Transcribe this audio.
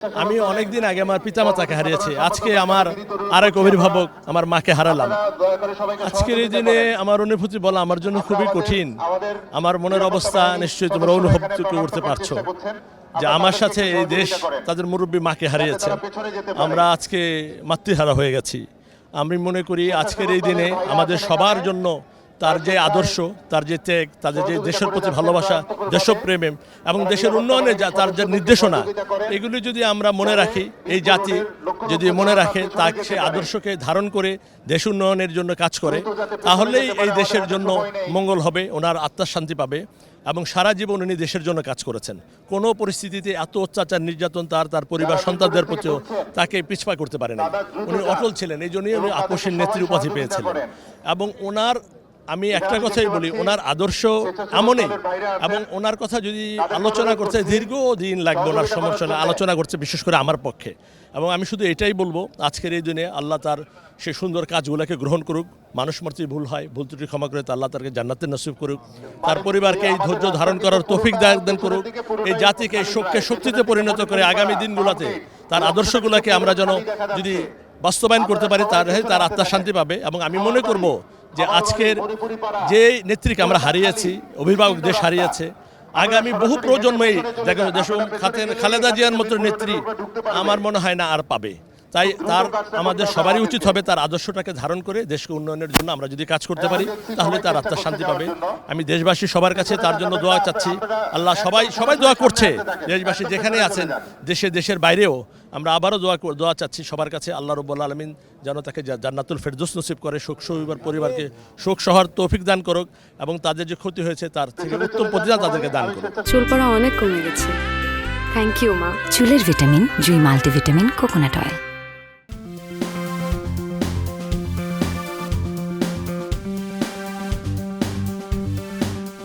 আমি অনেকদিন আগে আমার পিতামাতাকে হারিয়েছি। আজকে আমার আরেক অভিভাবক আমার মাকে হারালাম। আজকের এই দিনে আমার অনুভূতি বলা আমার জন্য খুবই কঠিন। আমার মনের অবস্থা নিশ্চয়ই তোমরা অনুভব করতে পারছো যে আমার সাথে এই দেশ তাদের মুরব্বী মাকে হারিয়েছে। আমরা আজকে মাতৃহারা হয়ে গেছি। আমি মনে করি আজকের এই দিনে আমাদের সবার জন্য তার যে আদর্শ, তার যে ত্যাগ, তাদের যে দেশের প্রতি ভালোবাসা, দেশপ্রেম এবং দেশের উন্নয়নে তার যে নির্দেশনা, এগুলি যদি আমরা মনে রাখি, এই জাতি যদি মনে রাখে, তার সে আদর্শকে ধারণ করে দেশ উন্নয়নের জন্য কাজ করে, তাহলেই এই দেশের জন্য মঙ্গল হবে, ওনার আত্মার শান্তি পাবে। এবং সারা জীবন উনি দেশের জন্য কাজ করেছেন। কোনো পরিস্থিতিতে এত অত্যাচার নির্যাতন তার পরিবার সন্তানদের প্রতিও তাকে পিছপা করতে পারে না। উনি অটল ছিলেন, এই জন্যই উনি আপসীর নেত্রী উপাধি পেয়েছিলেন। এবং ওনার আমি একটা কথাই বলি, ওনার আদর্শ এমনই, এবং ওনার কথা যদি আলোচনা করতে দীর্ঘদিন লাগবে, ওনার সমালোচনা আলোচনা করছে, বিশেষ করে আমার পক্ষে। এবং আমি শুধু এটাই বলবো, আজকের এই দিনে আল্লাহ তার সেই সুন্দর কাজগুলোকে গ্রহণ করুক। মানুষ মাত্রই ভুল হয়, ভুল ত্রুটি ক্ষমা করে আল্লাহ তাকে জান্নাতের নসিব করুক। তার পরিবারকে এই ধৈর্য ধারণ করার তৌফিক দান করুক। এই জাতিকে শোককে শক্তিতে পরিণত করে আগামী দিনগুলোতে তার আদর্শগুলোকে আমরা যেন যদি বাস্তবায়ন করতে পারি, তার আত্মার শান্তি পাবে। এবং আমি মনে করব যে আজকের যে নেত্রীকে আমরা হারিয়েছি, অভিভাবক দেশ হারিয়েছে, আগামী বহু প্রজন্মেই খালেদা জিয়ার মতো নেত্রী আমার মনে হয় না আর পাবে। তাই আমাদের সবারই উচিত হবে তার আদর্শটাকে ধারণ করে দেশকে উন্নয়নের জন্য আমরা যদি কাজ করতে পারি, তাহলে তার আত্মার শান্তি পাবে। আমি দেশবাসী সবার কাছে তার জন্য দোয়া চাচ্ছি। আল্লাহ সবাই দোয়া করছে, দেশবাসী যেখানে আছেন, দেশের বাইরেও আমরা আবারও দোয়া চাচ্ছি সবার কাছে। আল্লাহ রাব্বুল আলামিন যেন তাকে জান্নাতুল ফেরদৌস নসিব করে, পরিবারকে শোক সহার তৌফিক দান করুক, এবং তাদের যে ক্ষতি হয়েছে তার থেকে উত্তম প্রতিদান তাদেরকে দান করুক। চুল পড়া অনেক কমে গেছে। থ্যাংক ইউ মা। চুলের ভিটামিন জুই মাল্টিভিটামিন কোকোনাট অয়েল।